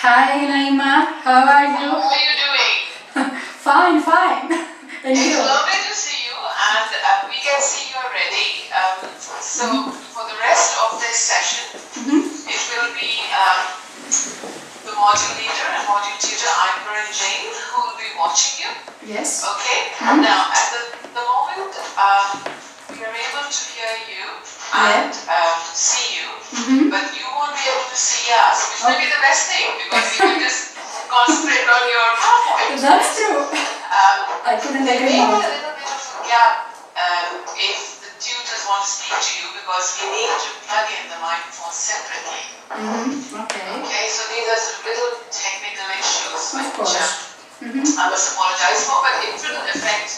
Hi Naima, how are you? How are you doing? Fine, fine. And It's you? lovely to see you, and we can see you already. So for the rest of this session, it will be the module leader and module tutor, Amber and Jane, who will be watching you. Yes. Okay. Now, at the moment, we are able to hear you and see you, but you won't be able to see us, which may be the best thing because we can just concentrate on your PowerPoint. That's true. I couldn't There agree may be a more. little bit of a gap if the tutors want to speak to you because we need to plug in the microphone separately. Okay. Okay, so these are little technical issues Of which course. I must apologize for, but it shouldn't affect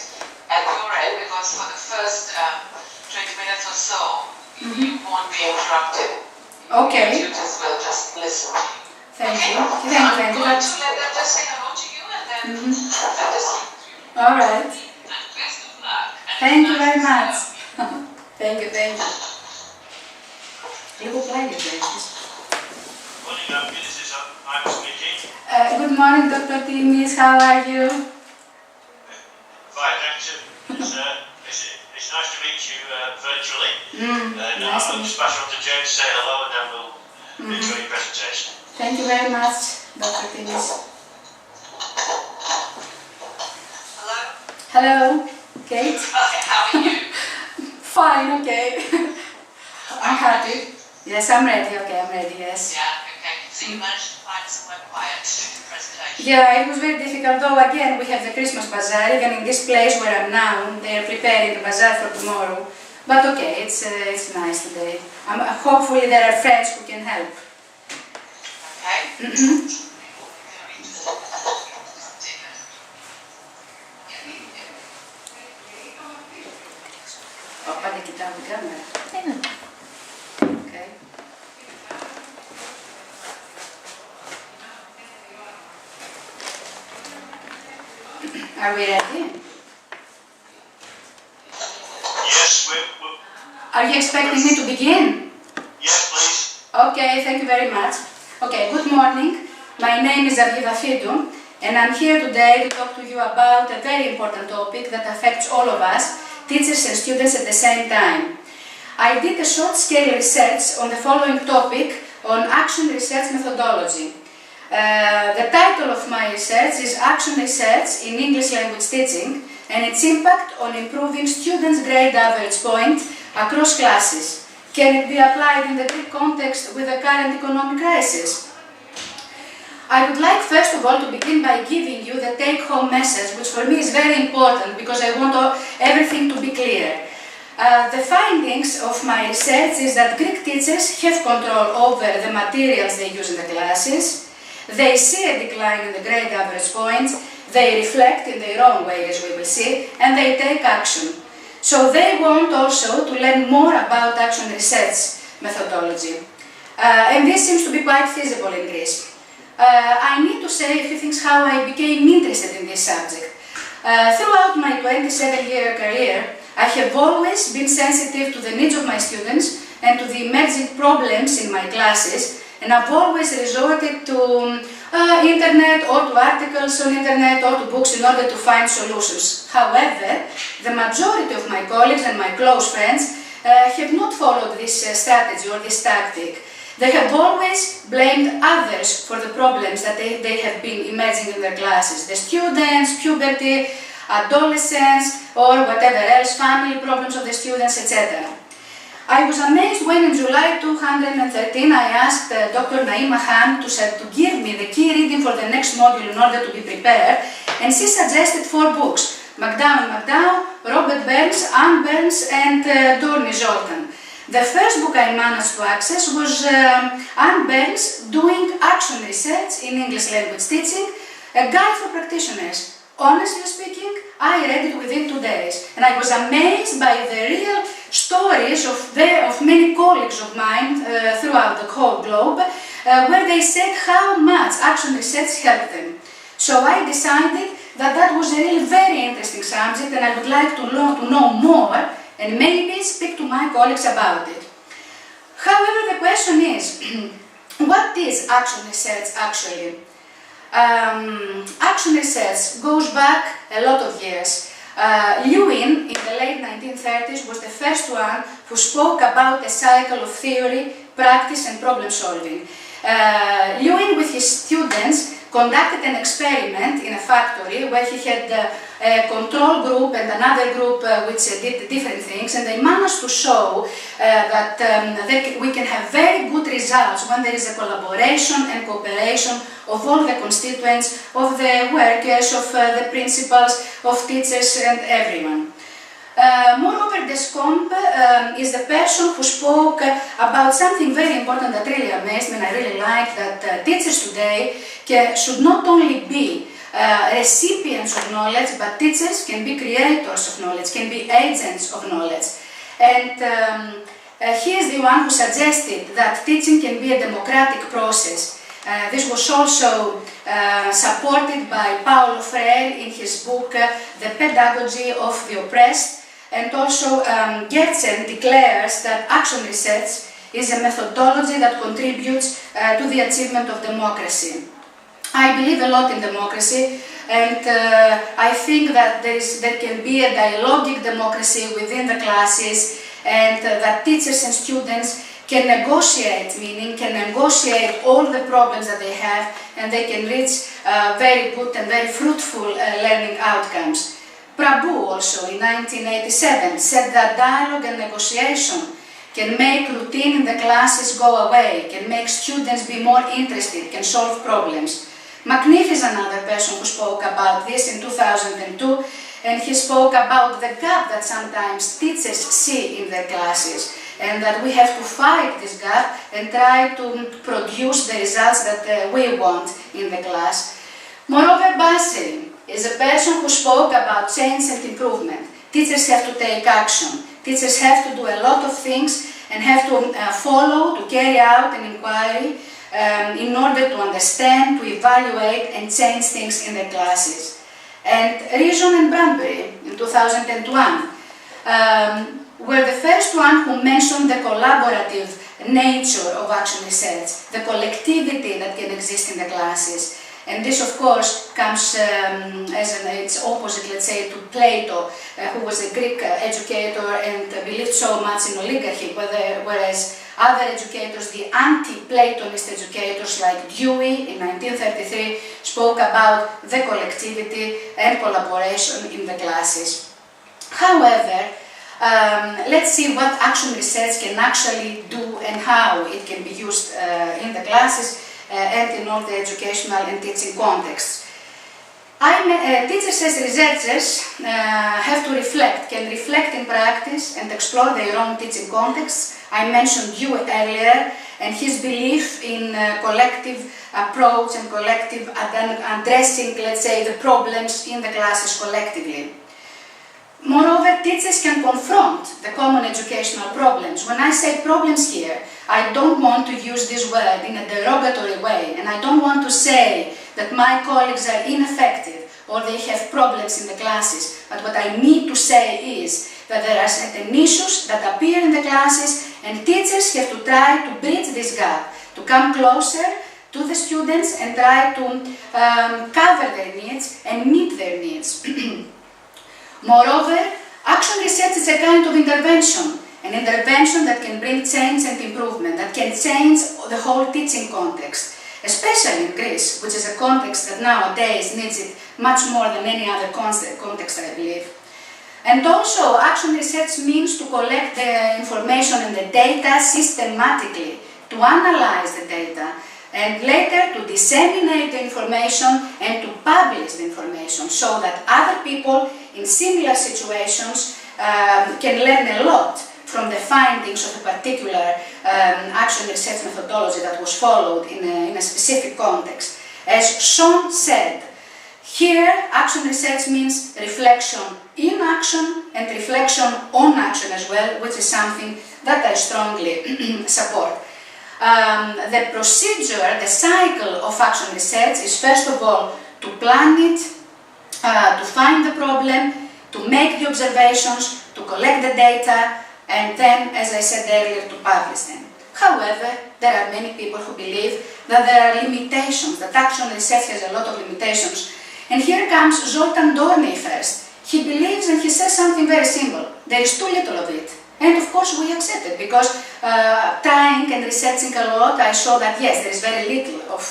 at your end because for the first 20 minutes or so, you won't be interrupted. Okay. Your tutors will just listen to you. Thank Okay? you. So Thank I'm you. going to let them just say hello to you and then let us see. All right. And best of luck. And Thank you nice very to much. see you. Thank you, thank you. Λίγο πλάγιο το έχεις. Morning, this is I'm speaking. Good morning, Dr. Timis. How are you? Fine, thanks. It's nice to meet you virtually. Nice to I'll meet just pass on to Jane to say hello and then we'll enjoy your presentation. Thank you very much, Dr. Timis. Hello? Hello, Kate. Okay, how are you? Fine, okay. I'm happy. Yes, I'm ready. Okay, I'm ready, yes. Yeah, okay. So you managed to find somewhere quiet to do the presentation? Yeah, it was very difficult, though again we have the Christmas bazaar, even in this place where I'm now, they are preparing the bazaar for tomorrow. But okay, it's nice today. Hopefully there are friends who can help. Okay. Πάντα κοιτάω την κάμερα. Okay. Are we ready? Yes, Are you expecting me to begin? yes, please. Okay, thank you very much. Okay, good morning. My name is Avgida Fidou, and I'm here today to talk to you about a very important topic that affects all of us, teachers and students at the same time. I did a short-scale research on the following topic on action research methodology. The title of my research is Action Research in English Language Teaching and its impact on improving students' grade average point across classes. Can it be applied in the Greek context with the current economic crisis? I would like first of all to begin by giving you the take-home message, which for me is very important because I want everything to be clear. The findings of my research is that Greek teachers have control over the materials they use in the classes, they see a decline in the grade average points, they reflect in their own way as we will see, and they take action. So they want also to learn more about action research methodology. And this seems to be quite feasible in Greece. I need to say a few things how I became interested in this subject. Throughout my 27-year career, I have always been sensitive to the needs of my students and to the emerging problems in my classes, and I've always resorted to internet or to articles on internet or to books in order to find solutions. However, the majority of my colleagues and my close friends have not followed this strategy or this tactic. They have always blamed others for the problems that they have been emerging in their classes. The students, puberty, adolescents, or whatever else, family problems of the students, etc. I was amazed when in July 2013 I asked Dr. Naima Khan to give me the key reading for the next module in order to be prepared, and she suggested 4 books, McDowell, Robert Burns, Anne Burns, and Dourney Zoltan. The first book I managed to access was Anne Burns, Doing Action Research in English Language Teaching, a guide for practitioners. Honestly speaking, I read it within 2 days, and I was amazed by the real stories of many colleagues of mine throughout the whole globe, where they said how much action research helped them. So I decided that that was a really very interesting subject, and I would like to know more and maybe speak to my colleagues about it. However, the question is, What is action research actually? Action research goes back a lot of years. Lewin, in the late 1930s, was the first one who spoke about a cycle of theory, practice and problem solving. Lewin, with his students, conducted an experiment in a factory where he had a control group and another group which did different things, and they managed to show that we can have very good results when there is a collaboration and cooperation of all the constituents, of the workers, of the principals, of teachers and everyone. Moreover, Descombe is the person who spoke about something very important that really amazed me and I really like, that teachers today should not only be recipients of knowledge, but teachers can be creators of knowledge, can be agents of knowledge. And he is the one who suggested that teaching can be a democratic process. This was also supported by Paulo Freire in his book The Pedagogy of the Oppressed. And also Gertsen declares that action research is a methodology that contributes to the achievement of democracy. I believe a lot in democracy, and I think that there can be a dialogic democracy within the classes, and that teachers and students can negotiate, meaning can negotiate all the problems that they have, and they can reach very good and very fruitful learning outcomes. Prabhu also in 1987 said that dialogue and negotiation can make routine in the classes go away, can make students be more interested, can solve problems. McNiff is another person who spoke about this in 2002, and he spoke about the gap that sometimes teachers see in their classes, and that we have to fight this gap and try to produce the results that we want in the class. Moreover, Basri is a person who spoke about change and improvement. Teachers have to take action. Teachers have to do a lot of things and have to follow, to carry out an inquiry in order to understand, to evaluate and change things in the classes. And Reason and Bradbury in 2001 were the first one who mentioned the collaborative nature of action research, the collectivity that can exist in the classes. And this, of course, comes as its opposite, let's say, to Plato, who was a Greek educator and believed so much in oligarchy, whereas other educators, the anti-Platonist educators like Dewey in 1933, spoke about the collectivity and collaboration in the classes. However, let's see what action research can actually do and how it can be used in the classes and in all the educational and teaching contexts. Teachers as researchers have to reflect, can reflect in practice and explore their own teaching contexts. I mentioned Dewey earlier and his belief in collective approach and collective addressing, let's say, the problems in the classes collectively. Moreover, teachers can confront the common educational problems. When I say problems here, I don't want to use this word in a derogatory way, and I don't want to say that my colleagues are ineffective or they have problems in the classes, but what I need to say is that there are certain issues that appear in the classes and teachers have to try to bridge this gap, to come closer to the students and try to cover their needs and meet their needs. Moreover, action research is a kind of intervention, an intervention that can bring change and improvement, that can change the whole teaching context, especially in Greece, which is a context that nowadays needs it much more than any other context, I believe. And also, action research means to collect the information and the data systematically, to analyze the data, and later to disseminate the information and to publish the information so that other people in similar situations can learn a lot from the findings of a particular action research methodology that was followed in a specific context. As Sean said, here action research means reflection in action and reflection on action as well, which is something that I strongly support. The procedure, the cycle of action research is first of all to plan it, to find the problem, to make the observations, to collect the data, and then, as I said earlier, to publish them. However, there are many people who believe that there are limitations, that action research has a lot of limitations. And here comes Zoltan Dorney first. He believes and he says something very simple. There is too little of it. And of course we accept it because trying and researching a lot, I saw that yes, there is very little of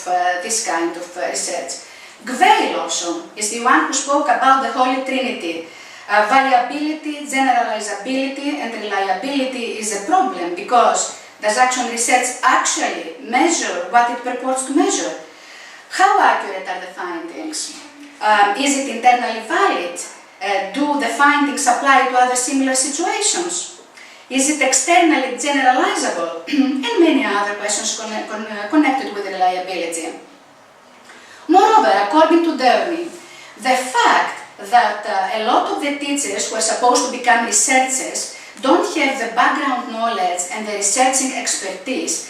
this kind of research. Gweil also is the one who spoke about the Holy Trinity. Variability, generalizability and reliability is a problem because does action research actually measure what it purports to measure? How accurate are the findings? Is it internally valid? Do the findings apply to other similar situations? Is it externally generalizable? And many other questions connected with reliability. Moreover, according to Dorney, the fact that a lot of the teachers who are supposed to become researchers don't have the background knowledge and the researching expertise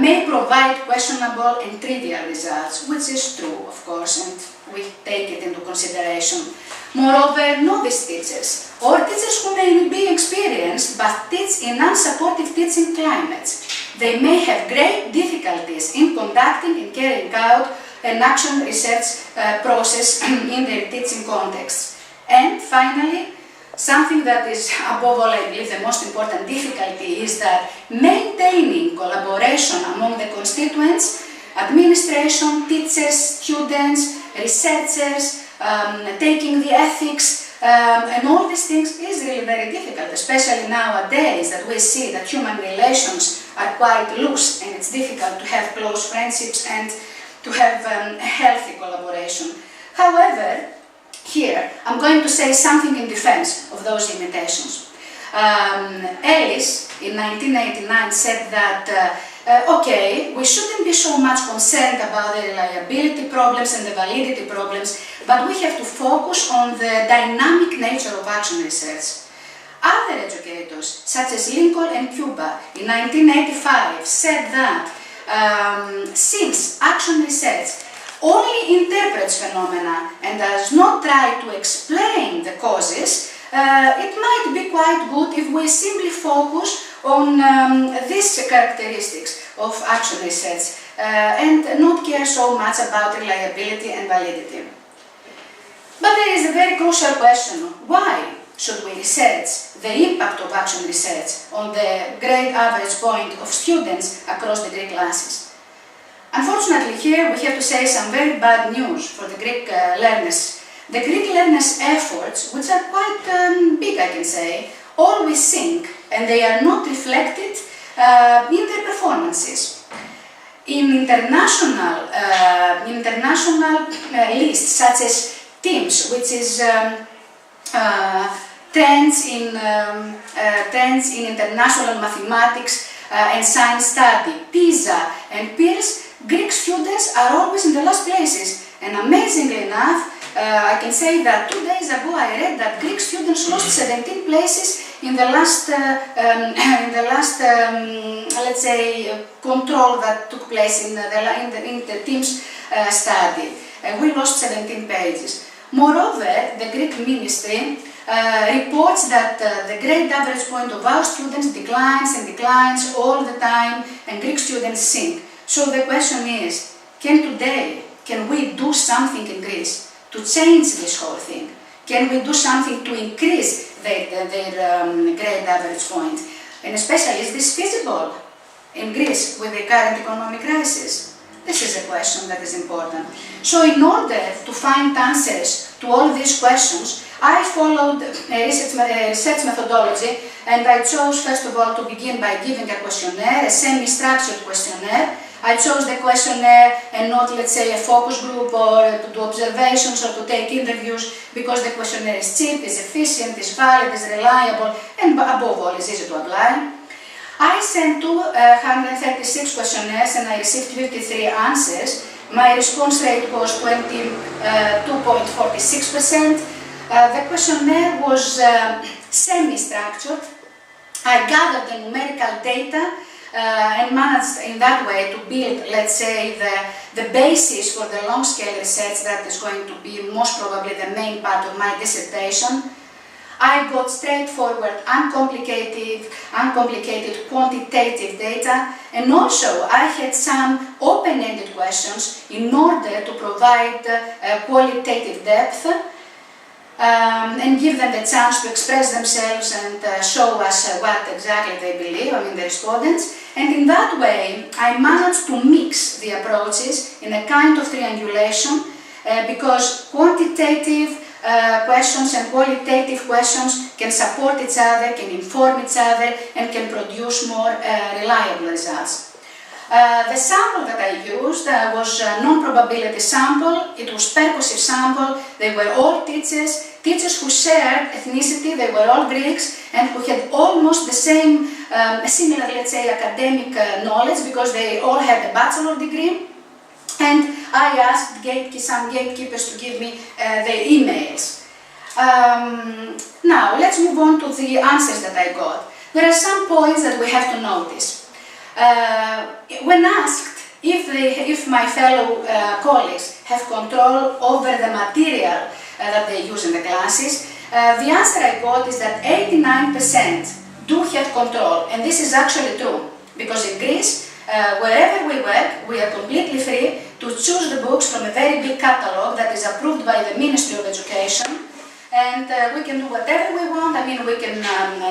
may provide questionable and trivial results, which is true, of course, and we take it into consideration. Moreover, novice teachers, or teachers who may be experienced but teach in unsupportive teaching climates, they may have great difficulties in conducting and carrying out an action research process in their teaching context. And finally, something that is above all, I believe, the most important difficulty is that maintaining collaboration among the constituents, administration, teachers, students, researchers, taking the ethics, and all these things is really very difficult, especially nowadays that we see that human relations are quite loose and it's difficult to have close friendships and to have healthy collaboration. However, here I'm going to say something in defense of those limitations. Ellis in 1989 said that okay, we shouldn't be so much concerned about the reliability problems and the validity problems, but we have to focus on the dynamic nature of action research. Other educators, such as Lincoln and Cuba, in 1985 said that since action research only interprets phenomena and does not try to explain the causes, it might be quite good if we simply focus on these characteristics of action research and not care so much about reliability and validity. But there is a very crucial question: why should we research the impact of action research on the grade average point of students across the Greek classes? Unfortunately, here we have to say some very bad news for the Greek learners. The Greek learners' efforts, which are quite big, I can say, always sink and they are not reflected in their performances. In international lists such as TIMSS, which is trends in international mathematics and science study, PISA and PIRSS, Greek students are always in the last places. And amazingly enough, I can say that 2 days ago I read that Greek students lost 17 places in the last, let's say, control that took place in the TIMSS study. We lost 17 pages. Moreover, the Greek ministry reports that the grade average point of our students declines and declines all the time, and Greek students sink. So the question is, can we do something in Greece to change this whole thing? Can we do something to increase their grade average point? And especially, is this feasible in Greece with the current economic crisis? This is a question that is important. So in order to find answers to all these questions, I followed a research methodology, and I chose first of all to begin by giving a questionnaire, a semi-structured questionnaire. I chose the questionnaire and not, let's say, a focus group or to do observations or to take interviews, because the questionnaire is cheap, is efficient, is valid, is reliable, and above all is easy to apply. I sent 236 questionnaires and I received 53 answers. My response rate was 22.46%. The questionnaire was semi-structured. I gathered the numerical data and managed in that way to build, let's say, the basis for the long-scale research that is going to be most probably the main part of my dissertation. I got straightforward, uncomplicated quantitative data, and also I had some open-ended questions in order to provide qualitative depth and give them the chance to express themselves and show us what exactly they believe, the respondents. And in that way, I managed to mix the approaches in a kind of triangulation because quantitative questions and qualitative questions can support each other, can inform each other, and can produce more reliable results. The sample that I used was a non-probability sample. It was percussive sample. They were all teachers who shared ethnicity. They were all Greeks and who had almost the same, similar, let's say, academic knowledge because they all had a bachelor degree. And I asked some gatekeepers to give me their emails. Now, let's move on to the answers that I got. There are some points that we have to notice. When asked if my fellow colleagues have control over the material that they use in the classes, the answer I got is that 89% do have control, and this is actually true, because in Greece, wherever we work, we are completely free to choose the books from a very big catalogue that is approved by the Ministry of Education, and we can do whatever we want. We can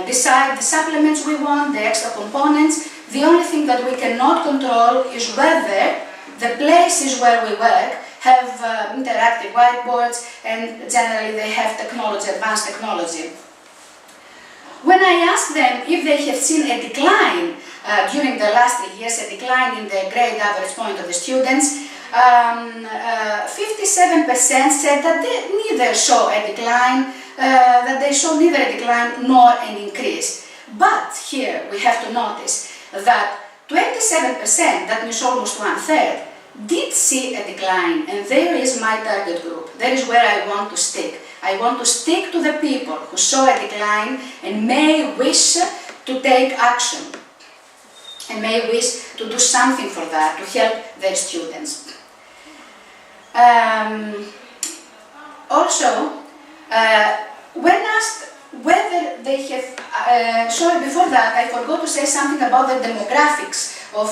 decide the supplements we want, the extra components. The only thing that we cannot control is whether the places where we work have interactive whiteboards, and generally they have technology, advanced technology. When I asked them if they have seen a decline during the last 3 years, a decline in the grade average point of the students, 57% said that they neither saw a decline, neither a decline nor an increase. But here we have to notice that 27%, that means almost 1/3, did see a decline, and there is my target group. That is where I want to stick. I want to stick to the people who saw a decline and may wish to take action and may wish to do something for that, to help their students. When asked whether they have, sorry, before that I forgot to say something about the demographics of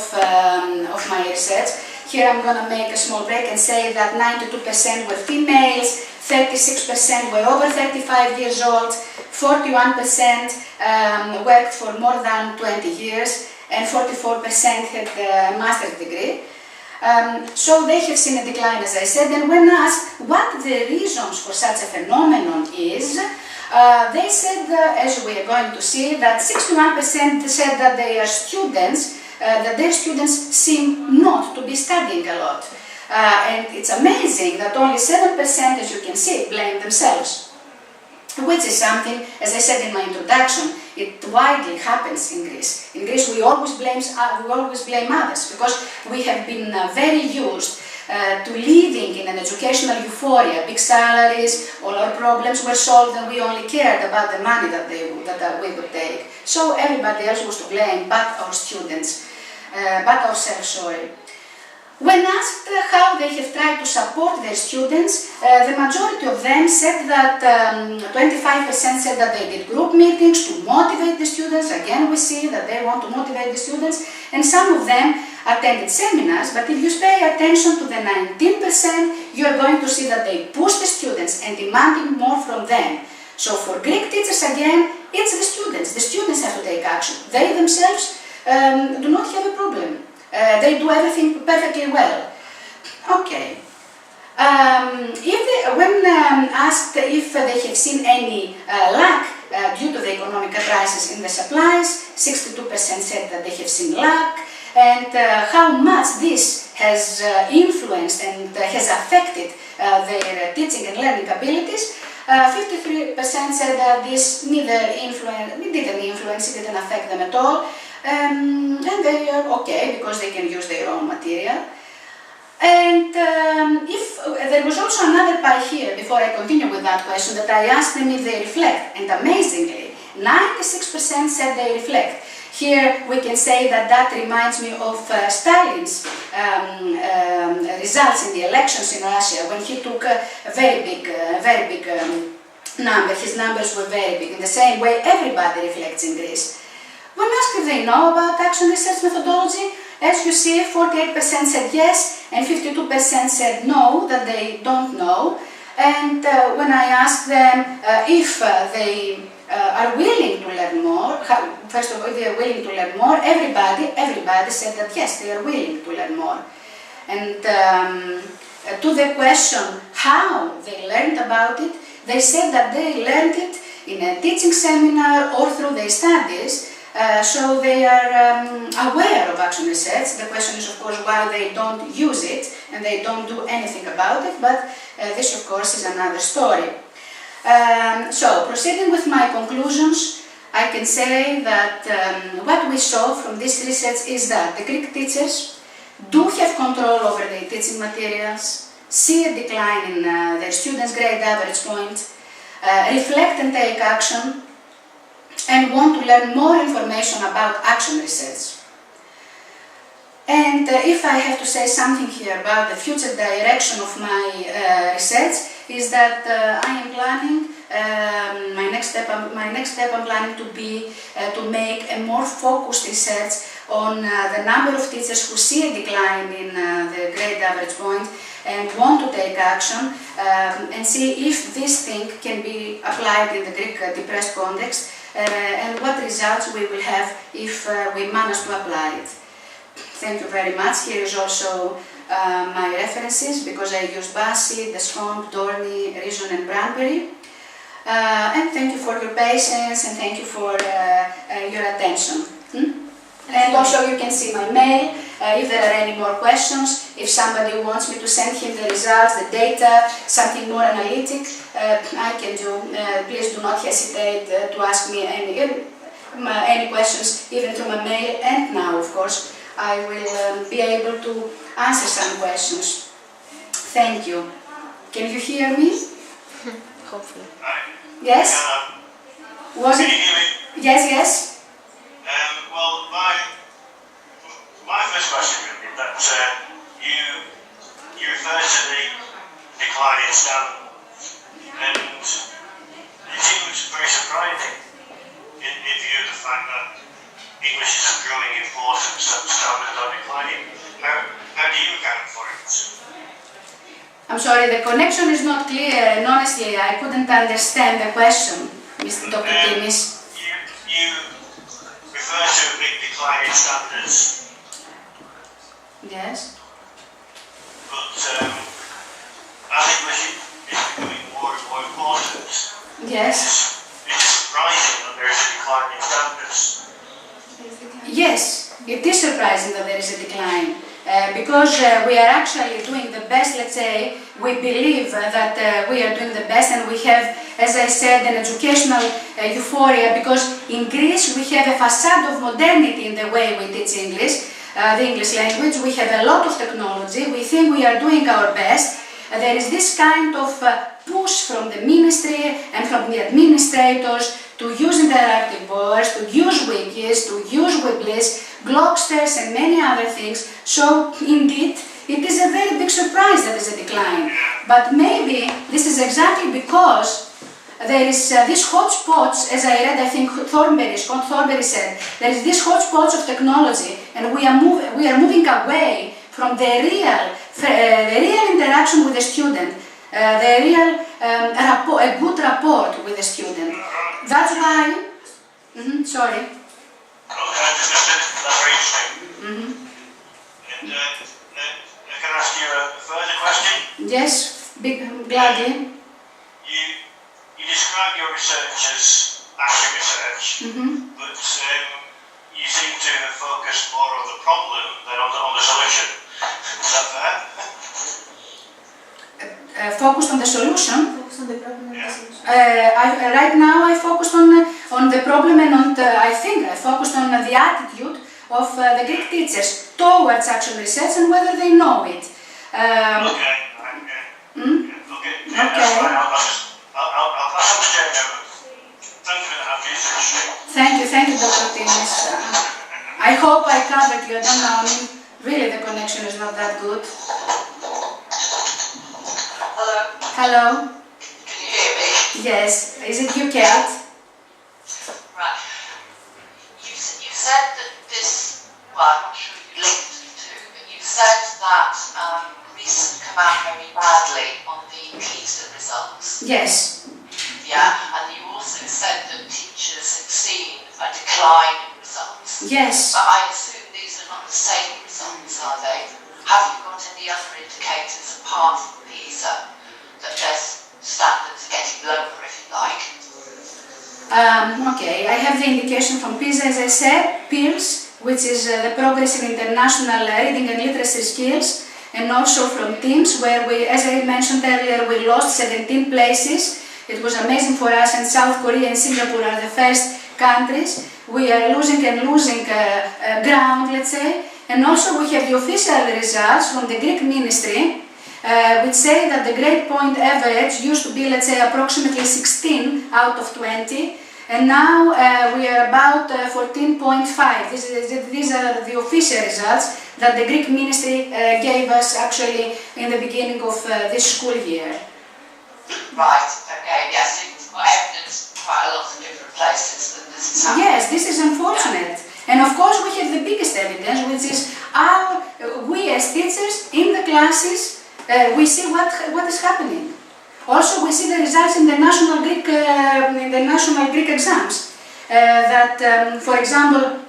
my research. Here I'm going to make a small break and say that 92% were females, 36% were over 35 years old, 41% worked for more than 20 years, and 44% had a master's degree. So they have seen a decline, as I said, and when asked what the reasons for such a phenomenon is, they said, as we are going to see, that 61% said that they are students, that their students seem not to be studying a lot. And it's amazing that only 7%, as you can see, blame themselves, which is something, as I said in my introduction, it widely happens in Greece. In Greece, we always blame others because we have been very used to living in an educational euphoria, big salaries, all our problems were solved, and we only cared about the money that we would take. So everybody else was to blame, but our students, but ourselves, sorry. When asked how they have tried to support their students, the majority of them said that 25% said that they did group meetings to motivate the students. Again, we see that they want to motivate the students, and some of them attended seminars, but if you pay attention to the 19%, you are going to see that they push the students and demanding more from them. So for Greek teachers, again, it's the students. The students have to take action. They themselves do not have a problem. They do everything perfectly well. Okay. When asked if they have seen any lack due to the economic crisis in the supplies, 62% said that they have seen lack, and how much this has influenced and has affected their teaching and learning abilities. 53% said that this didn't influence, it didn't affect them at all. And they are okay because they can use their own material. And there was also another part here, before I continue with that question, that I asked them if they reflect, and amazingly, 96% said they reflect. Here we can say that reminds me of Stalin's results in the elections in Russia, when he took a very big his numbers were very big. In the same way, everybody reflects in Greece. When asked if they know about action research methodology, as you see, 48% said yes and 52% said no, that they don't know. And when I asked them if they are willing to learn more, first of all, if they are willing to learn more, everybody said that yes, they are willing to learn more. And to the question how they learned about it, they said that they learned it in a teaching seminar or through their studies. So they are aware of action research. The question is, of course, why they don't use it and they don't do anything about it, but this, of course, is another story. So, proceeding with my conclusions, I can say that what we saw from this research is that the Greek teachers do have control over their teaching materials, see a decline in their students' grade average point, reflect and take action, and want to learn more information about action research. And if I have to say something here about the future direction of my research, is that I am planning, my next step I'm planning to be to make a more focused research on the number of teachers who see a decline in the grade average point and want to take action and see if this thing can be applied in the Greek depressed context and what results we will have if we manage to apply it. Thank you very much. Here is also my references, because I use Bassi, Descombe, Dorney, Rison and Branbury. And thank you for your patience and thank you for your attention. And also you can see my mail if there are any more questions. If somebody wants me to send him the results, the data, something more analytic, I can do. Please do not hesitate to ask me any questions, even through my mail. And now, of course, I will be able to answer some questions. Thank you. Can you hear me? Hopefully. Yes? Was Can it? you hear me? Yes, yes. Well, my first question would be that you referred to the decline in standards, and it seems very surprising in view of the fact that English is of growing importance and standards are declining. How do you account for it? I'm sorry, the connection is not clear, and honestly, I couldn't understand the question, Mr. Dr. Timis. You refer to a big decline in standards, Yes. but as English is becoming more and more important, Yes. it's surprising that there is a decline in standards. Yes, it is surprising that there is a decline. Because we are actually doing the best, let's say, we believe that we are doing the best, and we have, as I said, an educational euphoria, because in Greece we have a facade of modernity in the way we teach English, the English language. We have a lot of technology, we think we are doing our best. There is this kind of push from the ministry and from the administrators to use interactive boards, to use wikis, to use Weebly's, Globsters and many other things. So indeed, it is a very big surprise that there is a decline. But maybe this is exactly because there is these hotspots, as I read, I think Scott Thornberry said, there is these hotspots of technology, and we are moving away from the real interaction with the student, the real a good rapport with the student. That's why. Sorry. Okay, that's very interesting. And can I ask you a further question? Yes, gladly. You describe your research as action research, but you seem to have focused more on the problem than on the solution. Is that fair? Focused on the solution. Focus on the problem and the solution. Right now I focused on the problem and on I think I focused on the attitude of the Greek teachers towards action research and whether they know it. Okay. Okay. That's fine. I'll pass on to Jen now. Thank you for that. It's Thank you, Dr. Timis. I hope I covered you. I don't know. I mean, really, the connection is not that good. Hello. Hello. Can you hear me? Yes, is it you, Kate? Right. You said that this, well, I'm not sure you linked the two, but you said that Greece had come out very badly on the PISA results. Yes. Yeah, and you also said that teachers had seen a decline in results. Yes. But I assume these are not the same results, are they? Have you got any other indicators apart from PISA that their standards are getting lower, if you like? Okay, I have the indication from PISA, as I said, PIRLS, which is the progress in international reading and literacy skills, and also from TIMSS, where we, as I mentioned earlier, we lost 17 places. It was amazing for us, and South Korea and Singapore are the first countries. We are losing ground, let's say. And also we have the official results from the Greek ministry, which say that the grade point average used to be, let's say, approximately 16 out of 20, and now we are about 14.5. These are the official results that the Greek ministry gave us actually in the beginning of this school year. Right, okay, yes, you've got evidence in quite a lot of different places that this is happening. Yes, this is unfortunate. And of course we have the biggest evidence, which is we as teachers in the classes, we see what is happening. Also we see the results in the national Greek exams. For example,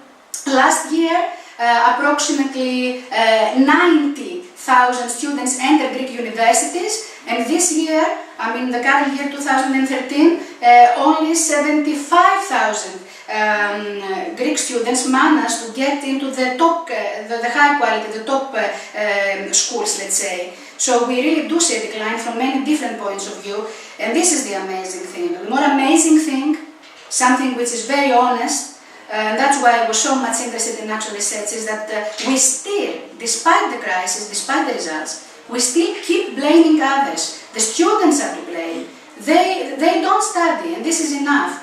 last year approximately 90,000 students entered Greek universities, and this year, I mean the current year 2013, only 75,000 Greek students managed to get into the top, the high quality, the top schools, let's say. So we really do see a decline from many different points of view, and this is the amazing thing. The more amazing thing, something which is very honest, and that's why I was so much interested in actual research, is that we still, despite the crisis, despite the results, we still keep blaming others. The students are to blame. They don't study, and this is enough.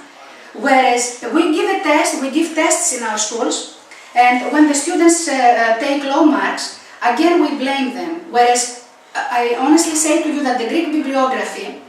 Whereas we give a test, we give tests in our schools, and when the students take low marks, again we blame them. Whereas I honestly say to you that the Greek bibliography,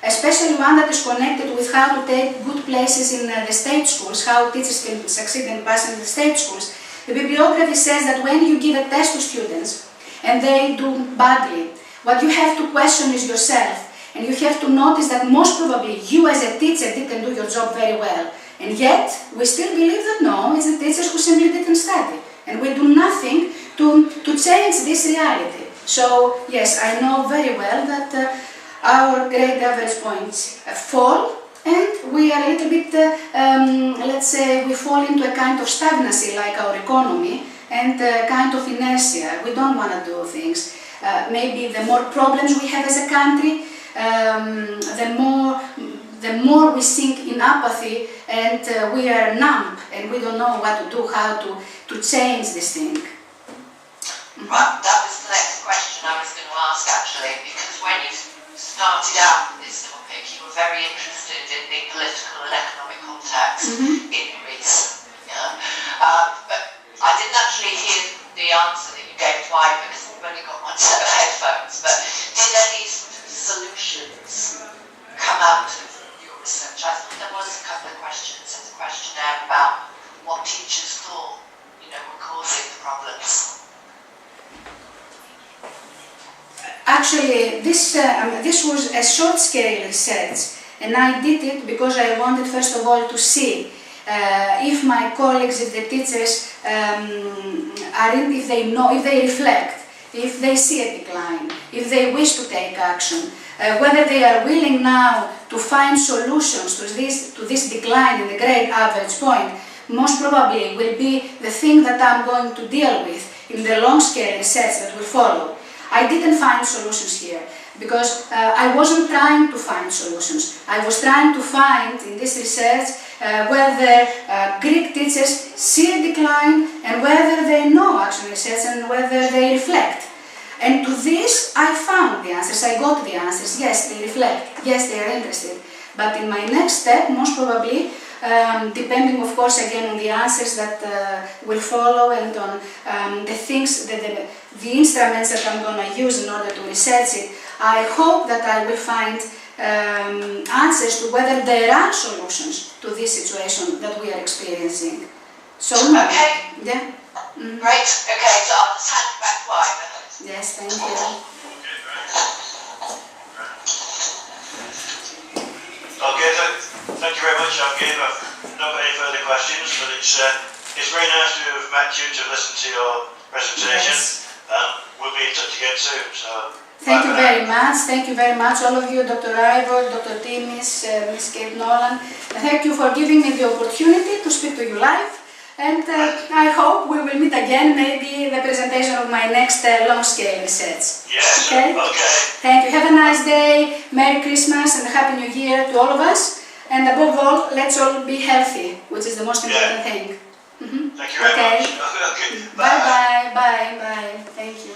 especially one that is connected with how to take good places in the state schools, how teachers can succeed and pass in the state schools, the bibliography says that when you give a test to students and they do badly, what you have to question is yourself. And you have to notice that most probably you as a teacher didn't do your job very well. And yet, we still believe that no, it's the teachers who simply didn't study. And we do nothing to change this reality. So, yes, I know very well that our grade average points fall, and we are a little bit, let's say, we fall into a kind of stagnancy like our economy, and kind of inertia. We don't want to do things. Maybe the more problems we have as a country, the more we sink in apathy, and we are numb and we don't know what to do, how to change this thing. Right, that was the next question I was going to ask actually, because when you started out with this topic, you were very interested in the political and economic context in Greece. Yeah? But I didn't actually hear the answer that you gave to Ivor because I've only got one set of headphones, but did any sort of solutions come out of your research? I thought there was a couple of questions. There's a questionnaire about what teachers thought, were causing the problems. Actually, this was a short-scale research, and I did it because I wanted, first of all, to see if my colleagues, if the teachers if they know, if they reflect, if they see a decline, if they wish to take action, whether they are willing now to find solutions to this decline in the grade average point. Most probably will be the thing that I'm going to deal with in the long-scale research that will follow. I didn't find solutions here because I wasn't trying to find solutions. I was trying to find in this research whether Greek teachers see a decline and whether they know actual research and whether they reflect. And to this I found the answers, I got the answers. Yes, they reflect, yes, they are interested. But in my next step, most probably, depending of course again on the answers that will follow and on the things, the instruments that I'm going to use in order to research it, I hope that I will find answers to whether there are solutions to this situation that we are experiencing. So, no. Okay. Yeah. Great. Okay, so I'll just hand you back wine. Yes, thank you. Okay, thank you very much, Abigail. I've not got any further questions, but it's very nice to have met you, to listen to your presentation. Yes. We'll be in touch again soon. So Thank you very much. Thank you very much, all of you, Dr. Ivor, Dr. Timis, Ms. Kate Nolan. Thank you for giving me the opportunity to speak to you live. And I hope we will meet again, maybe the presentation of my next long-scale research. yes, Okay? okay. Thank you. Have a nice day. Merry Christmas and Happy New Year to all of us. And above all, let's all be healthy, which is the most important thing. Thank you very Okay. much. Okay, Bye-bye. Bye. Bye. Thank you.